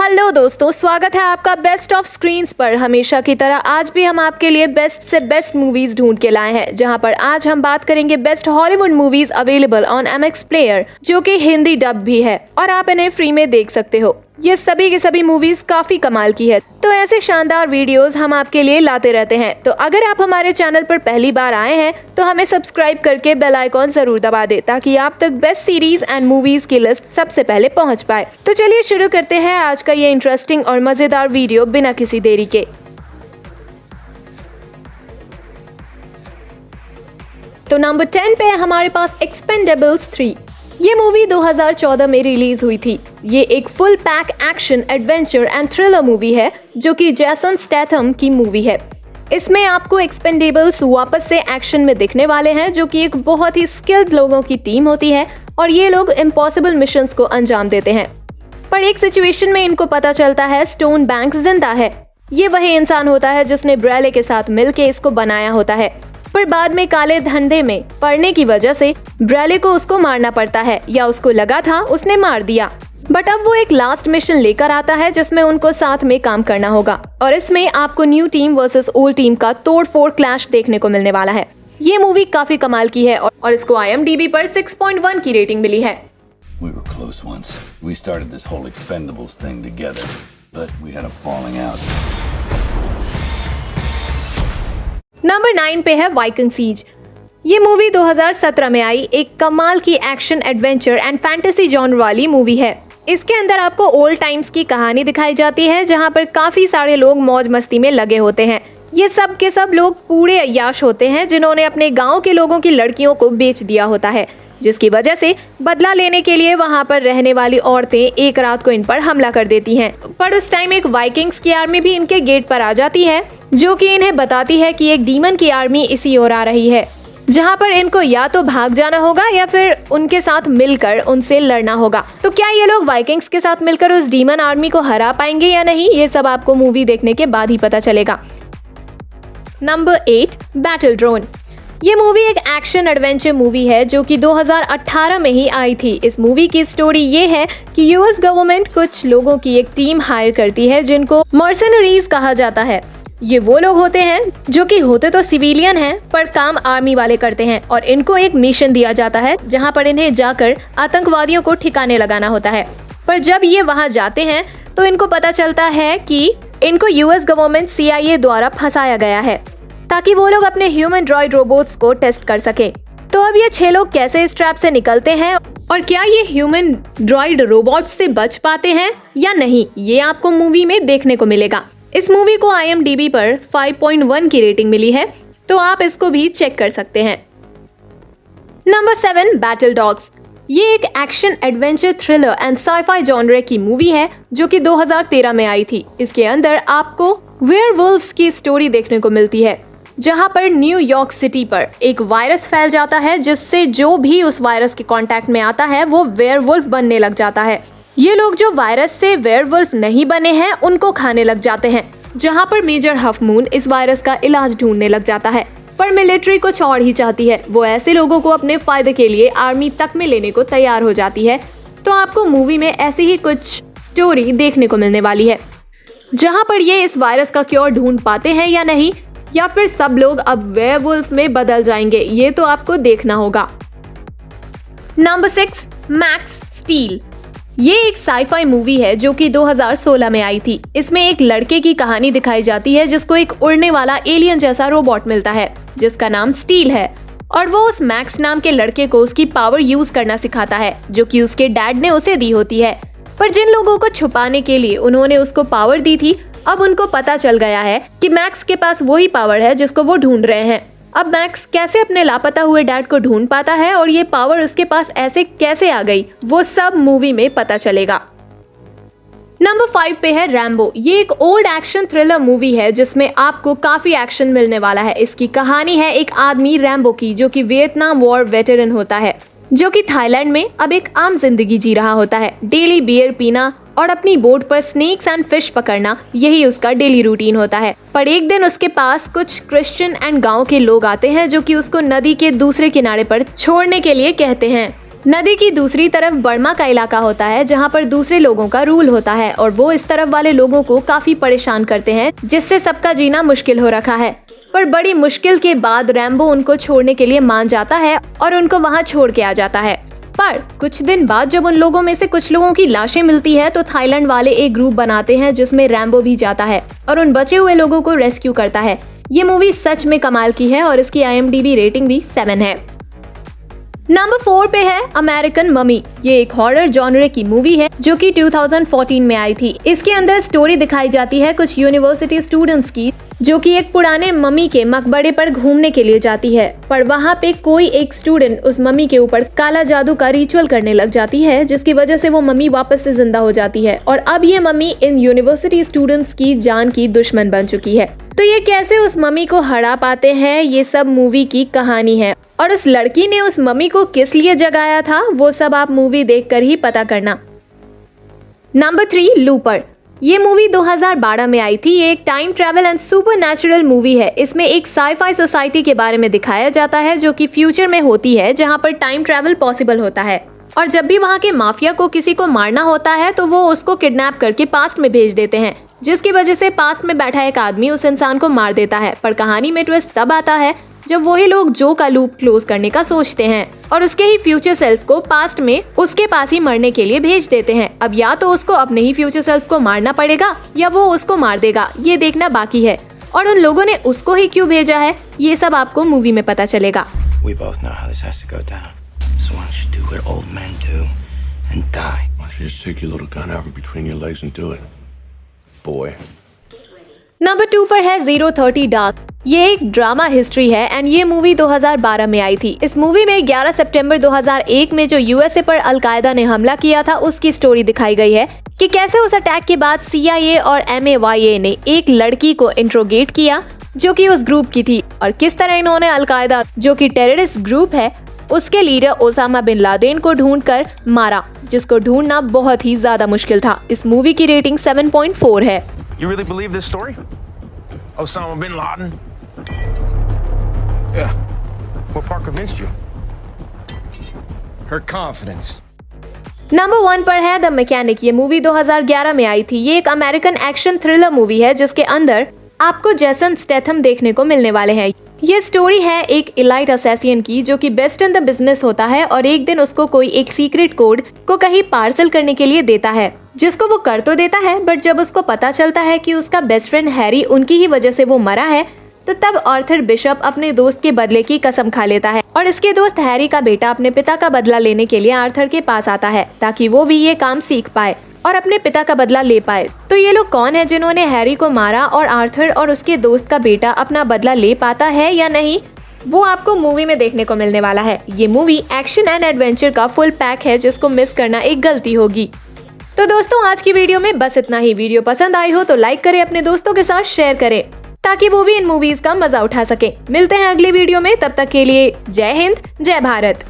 Hello दोस्तों, स्वागत है आपका बेस्ट ऑफ स्क्रीन्स पर। हमेशा की तरह आज भी हम आपके लिए बेस्ट से बेस्ट मूवीज ढूंढ के लाए हैं, जहां पर आज हम बात करेंगे best Hollywood movies available on MX player, जो कि हिंदी डब भी है और आप इन्हें फ्री में देख सकते हो। ये सभी की सभी मूवीज काफी कमाल की है, तो ऐसे शानदार वीडियोस हम आपके लिए लाते रहते हैं। तो अगर आप हमारे चैनल पर पहली बार आए हैं तो हमें सब्सक्राइब करके बेल आइकॉन जरूर दबा दे, ताकि आप तक बेस्ट सीरीज एंड मूवीज की लिस्ट सबसे पहले पहुंच पाए। तो चलिए शुरू करते हैं आज का ये इंटरेस्टिंग और मजेदार वीडियो बिना किसी देरी के। तो नंबर 10 पे है हमारे पास एक्सपेंडेबल्स 3। ये मूवी 2014 में रिलीज हुई थी। ये एक full pack action, adventure and thriller movie है, जो कि जेसन स्टैथम की मूवी है। इसमें आपको एक्सपेंडेबल्स वापस से एक्शन में दिखने वाले हैं, जो कि एक बहुत ही स्किल्ड लोगों की टीम होती है और ये लोग इम्पॉसिबल मिशंस को अंजाम देते हैं। पर एक सिचुएशन में इनको पता चलता है स्टोन बैंक जिंदा है। ये वही इंसान होता है जिसने ब्रेले के साथ मिलके इसको बनाया होता है, पर बाद में काले धंधे में पड़ने की वजह से ब्रेले को उसको मारना पड़ता है, या उसको लगा था उसने मार दिया। बट अब वो एक लास्ट मिशन लेकर आता है जिसमें उनको साथ में काम करना होगा, और इसमें आपको new team versus old team का तोड़-फोड़ क्लैश देखने को मिलने वाला है। ये मूवी काफी कमाल की है और इसको IMDb पर 6.1 की रेटिंग मिली है। We were close once. We started this whole Expendables thing together, but we had a falling out. Number 9 पे है वाइकिंग सीज। ये मूवी 2017 में आई एक कमाल की action, adventure and fantasy genre वाली मूवी है। इसके अंदर आपको ओल्ड टाइम्स की कहानी दिखाई जाती है, जहां पर काफी सारे लोग मौज मस्ती में लगे होते हैं। ये सब के सब लोग पूरे अय्याश होते हैं, जिन्होंने अपने गांव के लोगों की लड़कियों को बेच दिया होता है, जिसकी वजह से बदला लेने के लिए वहां पर रहने वाली औरतें एक रात को इन पर हमला कर देती हैं। पर उस टाइम एक वाइकिंग्स की आर्मी भी इनके गेट पर आ जाती है, जो कि इन्हें बताती है कि एक डीमन की आर्मी इसी ओर आ रही है, जहां पर इनको या तो भाग जाना होगा या फिर उनके साथ मिलकर उनसे लड़ना होगा। तो क्या ये लोग वाइकिंग्स के साथ मिलकर उस डीमन आर्मी को हरा पाएंगे या नहीं, ये सब आपको मूवी देखने के बाद ही पता चलेगा। Number 8 battle drone. ये मूवी एक एक्शन एडवेंचर मूवी है, जो कि 2018 में ही आई थी। इस मूवी की स्टोरी ये है कि US गवर्नमेंट कुछ लोगों की एक टीम हायर करती है, जिनको मर्सनरीज कहा जाता है। ये वो लोग होते हैं जो कि होते तो सिविलियन हैं, पर काम आर्मी वाले करते हैं, और इनको एक मिशन दिया जाता है जहां पर इन्हें जाकर आतंकवादियों को ठिकाने लगाना होता है। पर जब ये वहां जाते हैं तो इनको पता चलता है कि इनको US गवर्नमेंट CIA द्वारा फंसाया गया है, ताकि वो लोग अपने ह्यूमन ड्रॉइड रोबोट्स को टेस्ट कर सके। तो अब ये 6 लोग कैसे इस ट्रैप से निकलते हैं और क्या ये ह्यूमन ड्रॉइड रोबोट्स से बच पाते हैं या नहीं, ये आपको मूवी में देखने को मिलेगा। इस मूवी को IMDb पर 5.1 की रेटिंग मिली है, तो आप इसको भी चेक कर सकते हैं। Number 7 battle dogs. ये एक action, adventure, thriller and sci-fi genre की मूवी है, जो कि 2013 में आई थी। इसके अंदर आपको वेयरवुल्व्स की स्टोरी देखने को मिलती है, जहां पर न्यूयॉर्क सिटी पर एक वायरस फैल जाता है, जिससे जो भी उस वायरस के कांटेक्ट में आता है वो वेयरवुल्फ बनने लग जाता है। ये लोग जो वायरस से वेयरवुल्फ नहीं बने हैं उनको खाने लग जाते हैं, जहां पर मेजर हाफ मून इस वायरस का इलाज ढूंढने लग जाता है। पर मिलिट्री कुछ और ही चाहती है, वो ऐसे लोगों को अपने फायदे के लिए आर्मी तक में लेने को तैयार हो जाती है। तो आपको मूवी में ऐसी ही कुछ स्टोरी देखने को मिलने वाली है, जहां पर ये इस वायरस का क्योर ढूंढ पाते हैं या नहीं, या फिर सब लोग अब वेयरवुल्फ में बदल जाएंगे, ये तो आपको देखना होगा। Number 6 max steel. ये एक साइ-फाई मूवी है, जो कि 2016 में आई थी। इसमें एक लड़के की कहानी दिखाई जाती है, जिसको एक उड़ने वाला एलियन जैसा रोबोट मिलता है, जिसका नाम स्टील है, और वो उस मैक्स नाम के लड़के को उसकी पावर यूज करना सिखाता है, जो कि उसके डैड ने उसे दी होती है। पर जिन लोगों को छुपाने के लिए उन्होंने उसको पावर दी थी, अब उनको पता चल गया है कि मैक्स के पास वही पावर है जिसको वो ढूंढ रहे हैं। अब मैक्स कैसे अपने लापता हुए डैड को ढूंढ पाता है और ये पावर उसके पास ऐसे कैसे आ गई, वो सब मूवी में पता चलेगा। नंबर 5 पे है रैम्बो। ये एक ओल्ड एक्शन थ्रिलर मूवी है, जिसमें आपको काफी एक्शन मिलने वाला है। इसकी कहानी है एक आदमी रैम्बो की, जो कि वियतनाम वॉर वेटरन होता है, जो कि थाईलैंड में अब एक आम जिंदगी जी रहा होता है। डेली बियर पीना और अपनी बोट पर स्नेक्स एंड फिश पकड़ना, यही उसका डेली रूटीन होता है। पर एक दिन उसके पास कुछ क्रिश्चियन एंड गांव के लोग आते हैं, जो कि उसको नदी के दूसरे किनारे पर छोड़ने के लिए कहते हैं। नदी की दूसरी तरफ बर्मा का इलाका होता है जहाँ पर दूसरे लोगों का रूल होता है और वो इस तरफ वाले लोगों को काफी परेशान करते हैं, जिससे सबका जीना मुश्किल हो रखा है। पर बड़ी मुश्किल के बाद रैम्बो उनको छोड़ने के लिए मान जाता है और उनको वहाँ छोड़ के आ जाता है। पर कुछ दिन बाद जब उन लोगों में से कुछ लोगों की लाशें मिलती है तो थाईलैंड वाले एक ग्रुप बनाते हैं जिसमें रैम्बो भी जाता है और उन बचे हुए लोगों को रेस्क्यू करता है। ये मूवी सच में कमाल की है और इसकी IMDb रेटिंग भी 7 है। नंबर 4 पे है अमेरिकन ममी। ये एक हॉरर जॉनरे की मूवी है जो कि 2014 में आई थी। इसके अंदर स्टोरी दिखाई जाती है कुछ यूनिवर्सिटी स्टूडेंट्स की जो कि एक पुराने मम्मी के मकबरे पर घूमने के लिए जाती है, पर वहाँ पे कोई एक स्टूडेंट उस मम्मी के ऊपर काला जादू का रिचुअल करने लग जाती है, जिसकी वजह से वो मम्मी वापस से जिंदा हो जाती है और अब ये मम्मी इन यूनिवर्सिटी स्टूडेंट्स की जान की दुश्मन बन चुकी है। तो ये कैसे उस मम्मी को हरा पाते हैं, ये सब मूवी की कहानी है और उस लड़की ने उस मम्मी को किस लिए जगाया था वो सब आप मूवी देखकर ही पता करना। Number 3 looper. ये मूवी 2012 में आई थी। ये एक time travel and supernatural movie है। इसमें एक साईफाई सोसाइटी के बारे में दिखाया जाता है जो कि फ्यूचर में होती है, जहां पर टाइम ट्रैवल पॉसिबल होता है और जब भी वहां के माफिया को किसी को मारना होता है तो वो उसको किडनैप करके पास्ट में भेज देते हैं, जिसकी वजह से पास्ट में बैठा एक आदमी उस इंसान को मार देता है। पर कहानी में ट्विस्ट तब आता है जब वही लोग जो का लूप क्लोज करने का सोचते हैं और उसके ही फ्यूचर सेल्फ को पास्ट में उसके पास ही मरने के लिए भेज देते हैं। अब या तो उसको अपने ही फ्यूचर सेल्फ को मारना पड़ेगा या वो उसको मार देगा, ये देखना बाकी है। और उन लोगों ने उसको ही क्यों भेजा है ये सब आपको मूवी में पता चलेगा। We both know how this has to go down. So why don't you do what old men do and die? Why don't you just take your little gun out between your legs and do it, boy? Number 2 पर है 030 dark. ये एक drama history है and ये movie 2012 में आई थी। इस movie में 11 सितंबर 2001 में जो USA पर अलकायदा ने हमला किया था उसकी स्टोरी दिखाई गई है कि कैसे उस अटैक के बाद CIA और MAYA ने एक लड़की को इंट्रोगेट किया जो कि उस ग्रुप की थी और किस तरह इन्होंने अलकायदा जो कि टेररिस्ट ग्रुप है उसके लीडर ओसामा बिन लादेन को ढूंढकर मारा, जिसको ढूंढना बहुत ही ज्यादा मुश्किल था। इस मूवी की रेटिंग 7.4 है। You really believe this story? Osama bin Laden? Yeah. What part convinced you? Her confidence. Number 1 पर है द मैकेनिक। ये मूवी 2011 में आई थी। ये एक अमेरिकन एक्शन थ्रिलर मूवी है जिसके अंदर आपको जेसन स्टेथम देखने को मिलने वाले हैं। ये स्टोरी है एक इलाइट असैसिन की जो कि बेस्ट इन द बिजनेस होता है और एक दिन उसको कोई एक सीक्रेट कोड को कहीं पार्सल करने के लिए देता है, जिसको वो कर तो देता है, बट जब उसको पता चलता है कि उसका बेस्ट फ्रेंड हैरी उनकी ही वजह से वो मरा है तो तब आर्थर बिशप अपने दोस्त के बदले की कसम खा लेता है और इसके दोस्त हैरी का बेटा अपने पिता का बदला लेने के लिए आर्थर के पास आता है ताकि वो भी ये काम सीख पाए और अपने पिता का बदला ले पाए। तो ये लोग कौन है जिन्होंने हैरी को मारा और आर्थर और उसके दोस्त का बेटा अपना बदला ले पाता है या नहीं, वो आपको मूवी में देखने को मिलने वाला है। ये मूवी एक्शन एंड एडवेंचर का फुल पैक है जिसको मिस करना एक गलती होगी। तो दोस्तों आज की वीडियो में बस इतना ही। वीडियो पसंद आई हो तो लाइक करें, अपने दोस्तों के साथ शेयर करें ताकि वो भी इन मूवीज का मजा उठा सके। मिलते हैं अगली वीडियो में, तब तक के लिए जय हिंद, जय भारत।